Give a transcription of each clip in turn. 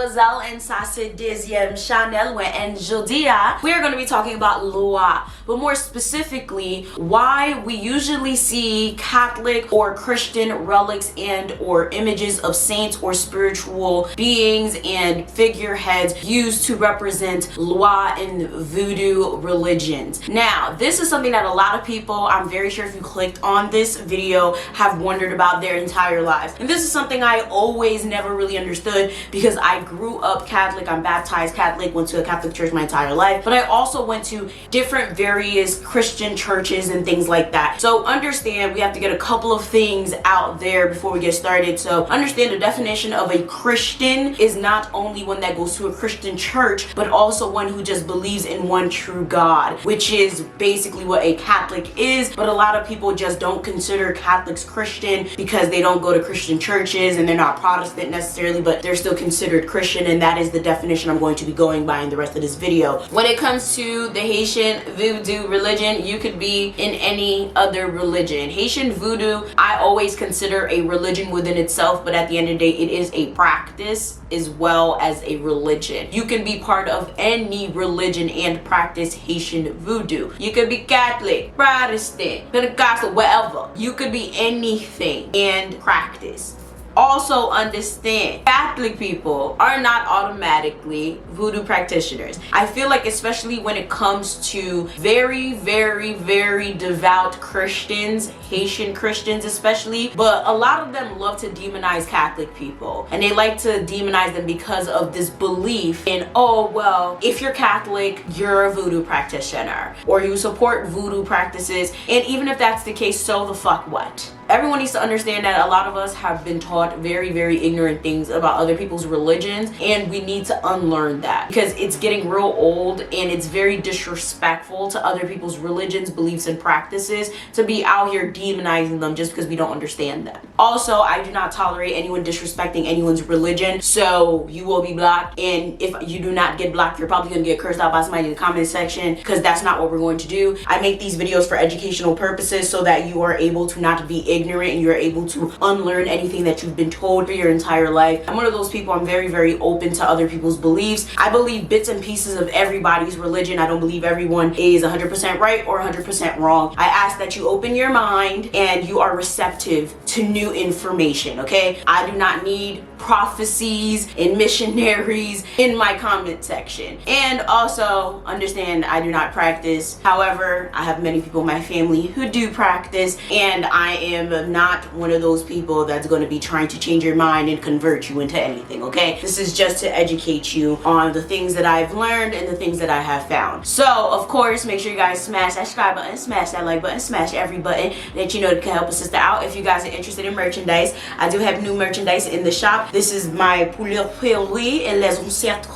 Mademoiselle and ça c'est deuxième Chanel and Jodie. We are going to be talking about loi, but more specifically why we usually see Catholic or Christian relics and or images of saints or spiritual beings and figureheads used to represent loi in voodoo religions. Now, this is something that a lot of people, I'm very sure if you clicked on this video, have wondered about their entire lives. And this is something I always never really understood because I grew up Catholic. I'm baptized Catholic, went to a Catholic church my entire life, but I also went to different various Christian churches and things like that. So understand, we have to get a couple of things out there before we get started. So understand the definition of a Christian is not only one that goes to a Christian church, but also one who just believes in one true God, which is basically what a Catholic is. But a lot of people just don't consider Catholics Christian because they don't go to Christian churches and they're not Protestant necessarily, but they're still considered Christian, and that is the definition I'm going to be going by in the rest of this video. When it comes to the Haitian voodoo religion, you could be in any other religion. Haitian voodoo, I always consider a religion within itself, but at the end of the day, it is a practice as well as a religion. You can be part of any religion and practice Haitian voodoo. You could be Catholic, Protestant, Pentecostal, whatever. You could be anything and practice. Also understand, Catholic people are not automatically voodoo practitioners. I feel like especially when it comes to very, very, very devout Christians, Haitian Christians especially, but a lot of them love to demonize Catholic people. And they like to demonize them because of this belief in, oh, well, if you're Catholic, you're a voodoo practitioner, or you support voodoo practices. And even if that's the case, so the fuck what? Everyone needs to understand that a lot of us have been taught very, very ignorant things about other people's religions, and we need to unlearn that because it's getting real old and it's very disrespectful to other people's religions, beliefs, and practices to be out here demonizing them just because we don't understand them. Also, I do not tolerate anyone disrespecting anyone's religion, so you will be blocked. And if you do not get blocked, you're probably going to get cursed out by somebody in the comment section because that's not what we're going to do. I make these videos for educational purposes so that you are able to not be ignorant and you're able to unlearn anything that you've been told for your entire life. I'm one of those people, I'm very, very open to other people's beliefs. I believe bits and pieces of everybody's religion. I don't believe everyone is 100% right or 100% wrong. I ask that you open your mind and you are receptive to new information, okay? I do not need prophecies and missionaries in my comment section. And also understand I do not practice. However, I have many people in my family who do practice, and I am not one of those people that's going to be trying to change your mind and convert you into anything, okay? This is just to educate you on the things that I've learned and the things that I have found. So, of course, make sure you guys smash that subscribe button, smash that like button, smash every button that you know that can help a sister out. If you guys are interested in merchandise, I do have new merchandise in the shop. This is my poulet perlé et les oncettes.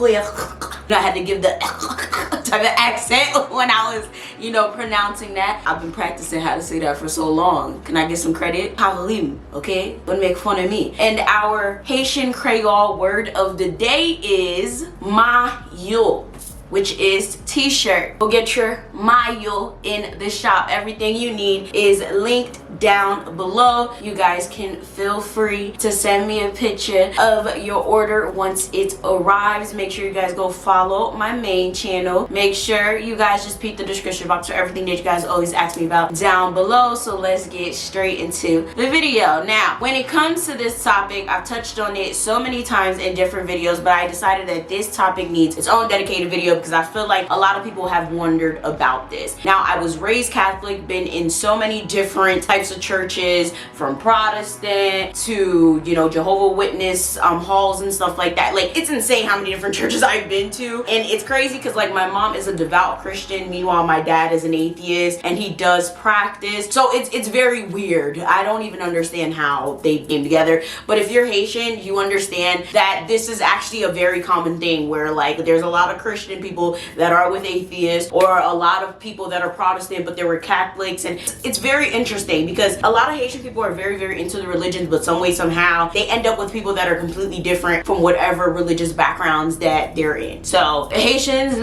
I had to give the type of accent when I was, you know, pronouncing that. I've been practicing how to say that for so long. Can I get some credit? Hallelujah, okay? Don't make fun of me. And our Haitian Creole word of the day is maillot, which is t-shirt. Go get your maillot in the shop. Everything you need is linked down below. You guys can feel free to send me a picture of your order once it arrives. Make sure you guys go follow my main channel. Make sure you guys just peek the description box for everything that you guys always ask me about down below. So let's get straight into the video. Now, when it comes to this topic, I've touched on it so many times in different videos, but I decided that this topic needs its own dedicated video because I feel like a lot of people have wondered about this. Now, I was raised Catholic, been in so many different types of churches, from Protestant to, you know, Jehovah's Witness halls and stuff like that. Like, it's insane how many different churches I've been to, and it's crazy because like my mom is a devout Christian, meanwhile my dad is an atheist and he does practice, so it's very weird. I don't even understand how they came together. But if you're Haitian, you understand that this is actually a very common thing where like there's a lot of Christian people that are with atheists, or a lot of people that are Protestant but they were Catholics. And it's very interesting because a lot of Haitian people are very, very into the religions, but some way, somehow, they end up with people that are completely different from whatever religious backgrounds that they're in. So Haitians,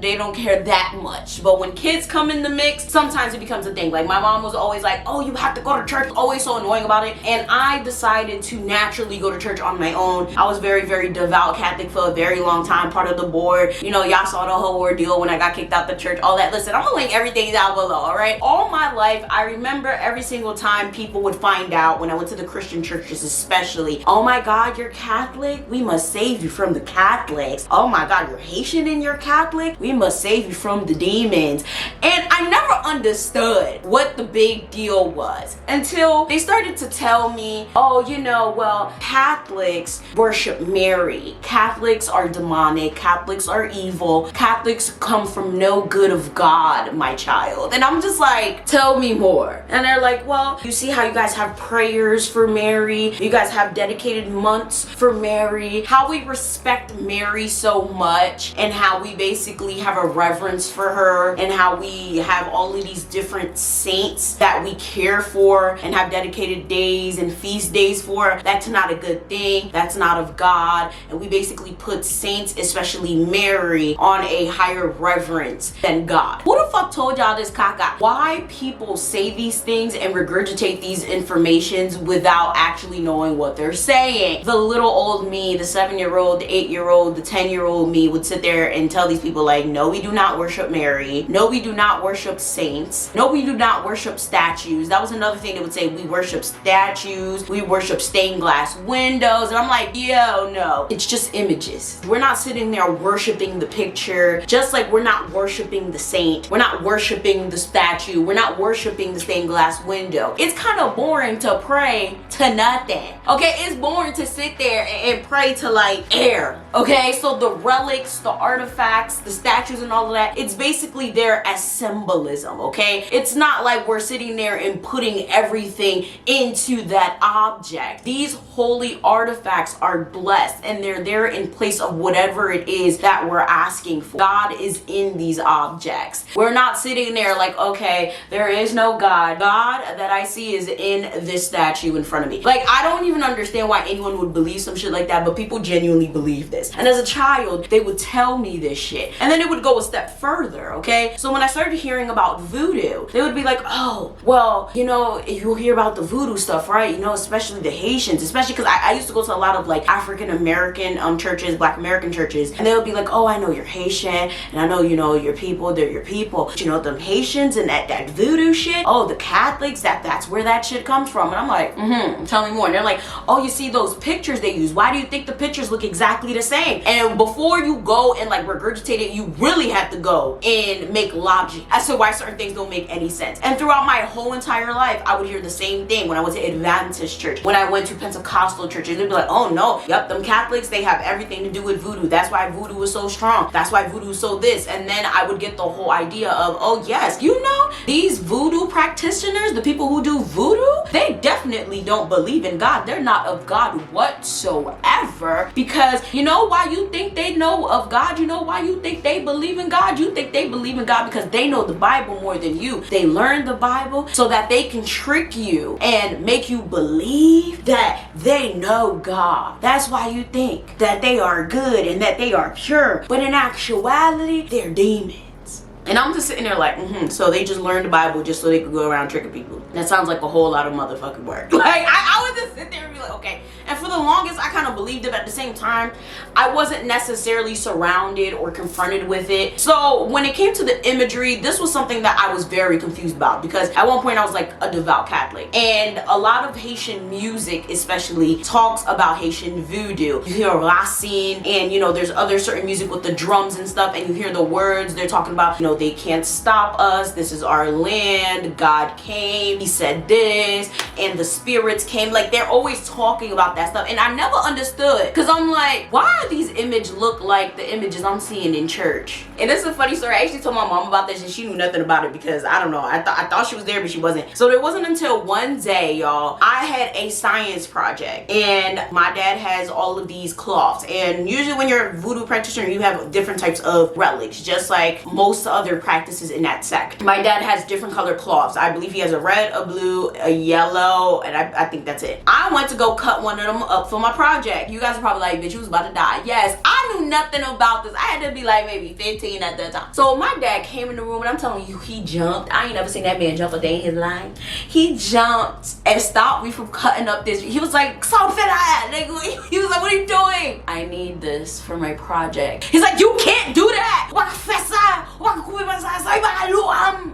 they don't care that much. But when kids come in the mix, sometimes it becomes a thing. Like my mom was always like, oh, you have to go to church, always so annoying about it. And I decided to naturally go to church on my own. I was very, very devout Catholic for a very long time, part of the board. You know, y'all saw the whole ordeal when I got kicked out the church, all that. Listen, I'm gonna link everything down below, all right? All my life, I remember every single time people would find out when I went to the Christian churches, especially, oh my God, you're Catholic? We must save you from the Catholics. Oh my God, you're Haitian and you're Catholic? We must save you from the demons. And I never understood what the big deal was until they started to tell me, oh, you know, well, Catholics worship Mary. Catholics are demonic. Catholics are evil. Catholics come from no good of God, my child. And I'm just like, tell me more. And they're like, well, you see how you guys have prayers for Mary? You guys have dedicated months for Mary. How we respect Mary so much, and how we basically have a reverence for her, and how we have all of these different saints that we care for and have dedicated days and feast days for. That's not a good thing. That's not of God. And we basically put saints, especially Mary, on a higher reverence than God. Who the fuck told y'all this caca? Why people say these things and regurgitate these informations without actually knowing what they're saying? The little old me, the 7-year-old, the 8-year-old, the 10-year-old me would sit there and tell these people like, no, we do not worship Mary. No, we do not worship saints. No, we do not worship statues. That was another thing they would say. We worship statues. We worship stained glass windows. And I'm like, yo, no, it's just images. We're not sitting there worshiping the picture, just like we're not worshiping the saint. We're not worshiping the statue. We're not worshiping the stained glass window. It's kind of boring to pray to nothing. Okay, it's boring to sit there and pray to like air. Okay, so the relics, the artifacts, the statues and all of that, it's basically there as symbolism. Okay, it's not like we're sitting there and putting everything into that object. These holy artifacts are blessed and they're there in place of whatever it is that we're asking for. God is in these objects. We're not sitting there like, okay, there is no God. God that I see is in this statue in front of me. Like, I don't even understand why anyone would believe some shit like that, but people genuinely believe this. And as a child, they would tell me this shit. And then it would go a step further, okay? So when I started hearing about voodoo, they would be like, oh, well, you know, you'll hear about the voodoo stuff, right? You know, especially the Haitians, especially because I used to go to a lot of like African American churches, Black American churches, and they would be like, oh, I know you're Haitian, and I know, you know, your people, they're your people. But you know, them Haitians and that voodoo shit, oh, the Catholics, that's where that shit comes from. And I'm like, tell me more. And they're like, oh, you see those pictures they use, why do you think the pictures look exactly the same? And before you go and like regurgitate it, you really have to go and make logic as to why certain things don't make any sense. And throughout my whole entire life, I would hear the same thing when I went to Adventist church, when I went to Pentecostal churches. They'd be like, oh no, yep, them Catholics, they have everything to do with voodoo. That's why voodoo is so strong. That's why voodoo is so this. And then I would get the whole idea of, oh yes, you know, these voodoo practitioners, the people who do voodoo, they definitely don't believe in God. They're not of God whatsoever. Because you know why you think they know of God? You know why you think they believe in God? You think they believe in God because they know the Bible more than you. They learn the Bible so that they can trick you and make you believe that they know God. That's why you think that they are good and that they are pure. But in actuality, they're demons. And I'm just sitting there like, so they just learned the Bible just so they could go around tricking people. That sounds like a whole lot of motherfucking work. Like, I would just sit there and be like, okay. And for the longest, I kind of believed it, but at the same time, I wasn't necessarily surrounded or confronted with it. So when it came to the imagery, this was something that I was very confused about, because at one point I was like a devout Catholic. And a lot of Haitian music especially talks about Haitian voodoo. You hear Racine, and you know, there's other certain music with the drums and stuff, and you hear the words, they're talking about, you know, know, they can't stop us. This is our land. God came. He said this. And the spirits came. Like, they're always talking about that stuff. And I never understood. Because I'm like, why do these images look like the images I'm seeing in church? And this is a funny story. I actually told my mom about this and she knew nothing about it because, I don't know, I thought she was there, but she wasn't. So it wasn't until one day, y'all, I had a science project. And my dad has all of these cloths. And usually when you're a voodoo practitioner, you have different types of relics, just like most other practices in that sect. My dad has different colored cloths. I believe he has a red, a blue, a yellow, and I think that's it. I went to go cut one of them up for my project. You guys are probably like, bitch, you was about to die. Yes, I knew nothing about this. I had to be like maybe 15 at that time. So my dad came in the room and I'm telling you, he jumped. I ain't never seen that man jump a day in his life. He jumped and stopped me from cutting up this. He was like, so fit nigga. He was like, what are you doing? I need this for my project. He's like, you can't do that.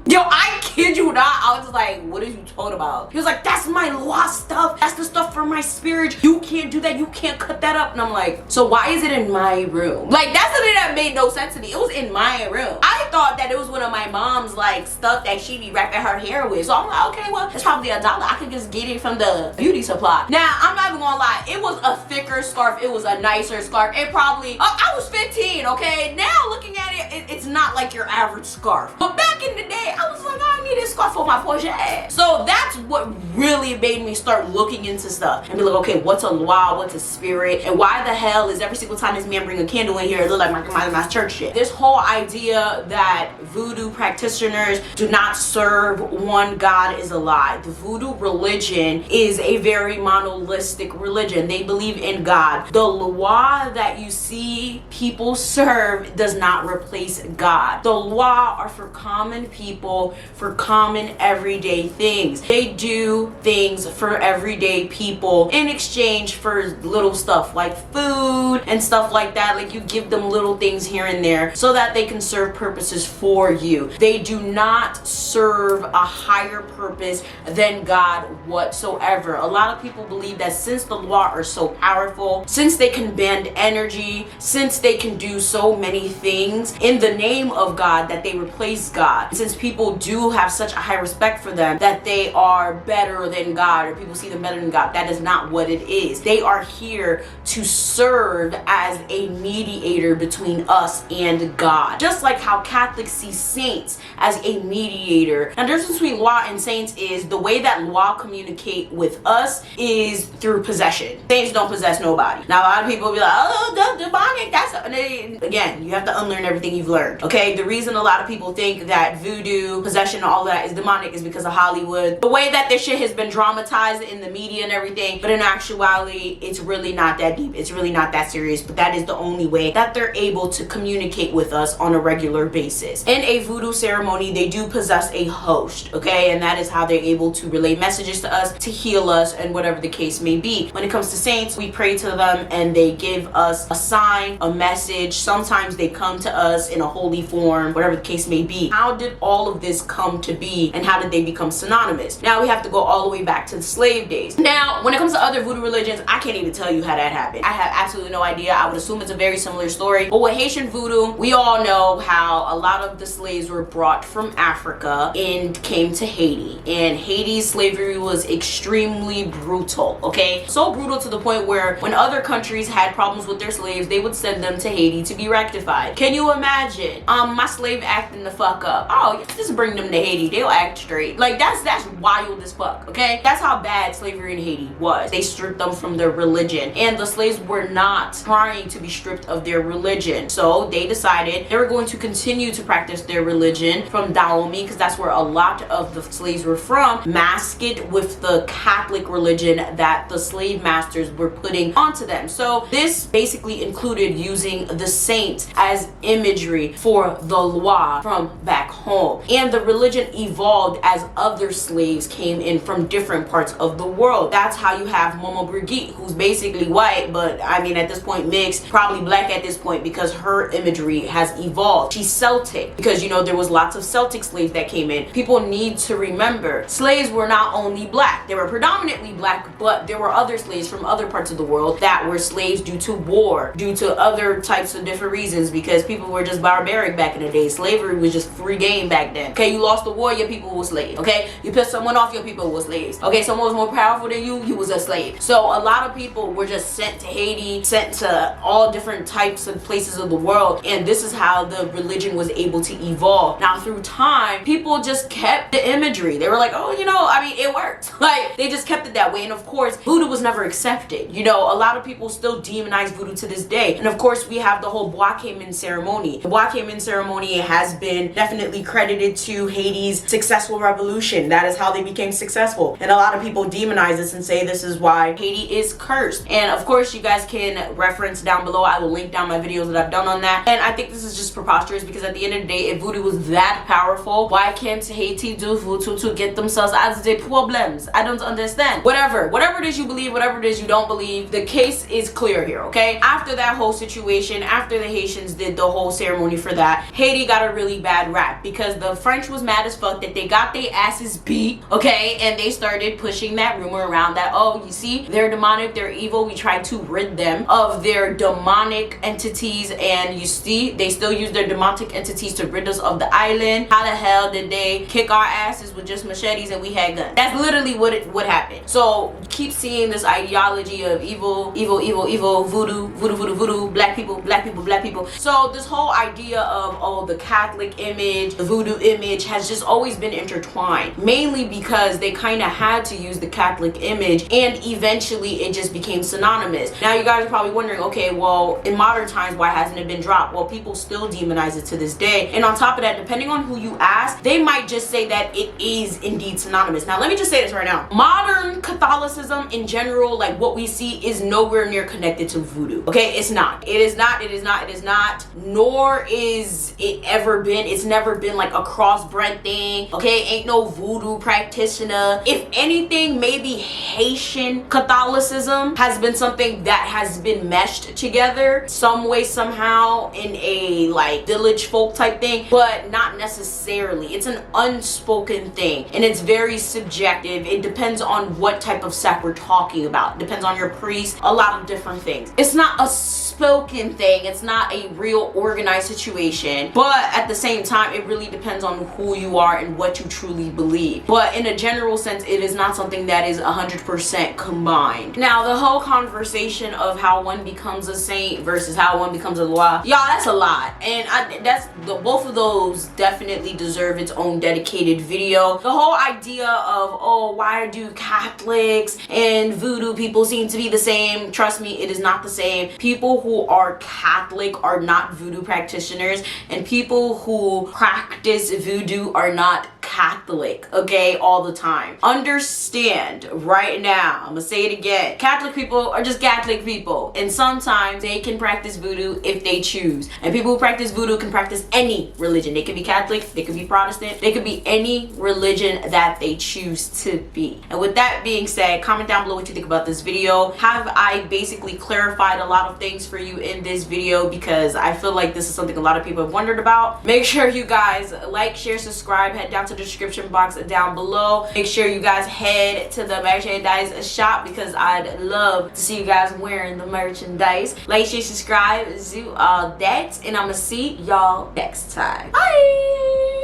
Yo, I kid you not. I was just like, what are you talking about? He was like, that's my lost stuff. That's the stuff for my spirit. You can't do that. You can't cut that up. And I'm like, so why is it in my room? Like, that's something that made no sense to me. It was in my room. I thought that it was one of my mom's like stuff that she be wrapping her hair with. So I'm like, okay, well, it's probably $1. I could just get it from the beauty supply. Now, I'm not even gonna lie. It was a thicker scarf. It was a nicer scarf. It probably, I was 15, okay? Now looking at it, it's not like your average scarf. But back in the day, I was like, I need this scarf for my poor ass. So that's what really made me start looking into stuff and be like, okay, what's a loi, what's a spirit, and why the hell is every single time this man bring a candle in here, it look like my church shit. This whole idea that voodoo practitioners do not serve one God is a lie. The voodoo religion is a very monolithic religion. They believe in God. The loi that you see people serve does not replace God. The loi are for common people, for common everyday things. They do things for everyday people in exchange for little stuff like food and stuff like that. Like, you give them little things here and there so that they can serve purposes for you. They do not serve a higher purpose than God whatsoever. A lot of people believe that since the loi are so powerful, since they can bend energy, since they can do so many things in the name of God, that they replace God. Since people do have such a high respect for them, that they are better than God, or people see them better than God. That is not what it is. They are here to serve as a mediator between us and God. Just like how Catholics see saints as a mediator. Now, the difference between loi and saints is the way that loi communicate with us is through possession. Saints don't possess nobody. Now, a lot of people be like, oh, the demonic, that's, and then, again, you have to unlearn everything you've learned. Okay, the reason a lot of people think that voodoo, possession, all that is demonic is because of Hollywood. The way that this shit has been dramatized in the media and everything, but in actuality, it's really not that deep. It's really not that serious, but that is the only way that they're able to communicate with us on a regular basis. In a voodoo ceremony, they do possess a host, okay? And that is how they're able to relay messages to us, to heal us, and whatever the case may be. When it comes to saints, we pray to them and they give us a sign, a message. Sometimes they come to us in a holy form, whatever the case may be. How did all of this come to be, and how did they become synonymous? Now we have to go all the way back to the slave days. Now, when it comes to other voodoo religions, I can't even tell you how that happened. I have absolutely no idea. I would assume it's a very similar story. But with Haitian voodoo, we all know how a lot of the slaves were brought from Africa and came to Haiti. And Haiti's slavery was extremely brutal, okay? So brutal to the point where when other countries had problems with their slaves, they would send them to Haiti to be rectified. Can you imagine? My slave acting the fuck up. Oh, just bring them to Haiti. They'll act straight. Like, that's wild as fuck, okay? That's how bad slavery in Haiti was. They stripped them from their religion. And the slaves were not trying to be stripped of their religion. So they decided they were going to continue to practice their religion from Dahomey, because that's where a lot of the slaves were from, mask it with the Catholic religion that the slave masters were putting onto them. So this basically included using the saints as imagery for the loi from back home. And the religion evolved as other slaves came in from different parts of the world. That's how you have Momo Brigitte, who's basically white, but I mean at this point mixed, probably black at this point, because her imagery has evolved. She's Celtic, because you know there was lots of Celtic slaves that came in. People need to remember, slaves were not only black, they were predominantly black, but there were other slaves from other parts of the world that were slaves due to war, due to other types of different reasons, because people were just barbaric back in the day. Slavery was just free game back then. Okay, you lost the war, your people were slaves. Okay, you pissed someone off, your people were slaves. Okay, someone was more powerful than you was a slave. So a lot of people were just sent to Haiti, sent to all different types of places of the world, and this is how the religion was able to evolve. Now through time, people just kept the imagery. They were like, oh, you know, I mean, it worked. Like, they just kept it that way. And of course, voodoo was never accepted. You know, a lot of people still demonize voodoo to this day. And of course, we have the whole Bois Cayman ceremony. The Bois Cayman ceremony has been definitely credited to Haiti's successful revolution. That is how they became successful. And a lot of people demonize this and say this is why Haiti is cursed. And of course, you guys can reference down below. I will link down my videos that I've done on that. And I think this is just preposterous, because at the end of the day, if voodoo was that powerful, why can't Haiti do voodoo to get themselves out of the problems? I don't understand. Whatever it is you believe, whatever it is you don't believe, the case is clear here, okay? After that whole situation, after the Haitians did the whole ceremony for that, Haiti got a really bad rap because the French was mad as fuck that they got their asses beat, okay? And they started pushing that rumor around that, oh, you see, they're demonic, they're evil, we tried to rid them of their demonic entities, and you see, they still use their demonic entities to rid us of the island. How the hell did they kick our asses with just machetes and we had guns? That's literally what happened. So keep seeing this ideology of evil, voodoo, black people. So this whole idea of, oh, the Catholic image, the voodoo image has just always been intertwined, mainly because they kind of had to use the Catholic image, and eventually it just became synonymous. Now you guys are probably wondering, okay, well, in modern times, why hasn't it been dropped? Well, people still demonize it to this day. And on top of that, depending on who you ask, they might just say that it is indeed synonymous. Now, let me just say this right now. Modern Catholicism in general, like what we see, is nowhere near connected to voodoo. Okay, it's not. It is not. Nor is it ever been. It's never been like a crossbred thing. Okay, ain't no voodoo practitioner. If anything, maybe Haitian Catholicism has been something that has been meshed together some way, somehow, in a like village folk type thing, but not necessarily. It's an unspoken thing, and it's very subjective. It depends on what type of sect we're talking about. It depends on your priest, a lot of different things. It's not a spoken thing. It's not a real organized situation, but at the same time, it really depends on who you are and what you truly believe. But in a general sense, it is not something that is 100% combined. Now, the whole conversation of how one becomes a saint versus how one becomes a loi, y'all, that's a lot, and both of those definitely deserve its own dedicated video. The whole idea of, oh, why do Catholics and voodoo people seem to be the same? Trust me, it is not the same. People who are Catholic are not voodoo practitioners, and people who practice voodoo are not Catholic, okay, all the time. Understand right now, I'm gonna say it again, Catholic people are just Catholic people, and sometimes they can practice voodoo if they choose. And people who practice voodoo can practice any religion. They could be Catholic, they could be Protestant, they could be any religion that they choose to be. And with that being said, comment down below what you think about this video. Have I basically clarified a lot of things for you in this video? Because I feel like this is something a lot of people have wondered about. Make sure you guys like, share, subscribe, head down to the description box down below. Make sure you guys head to the merchandise shop, because I'd love to see you guys wearing the merchandise. Like, share, subscribe, do all that, and I'm gonna see y'all next time. Bye.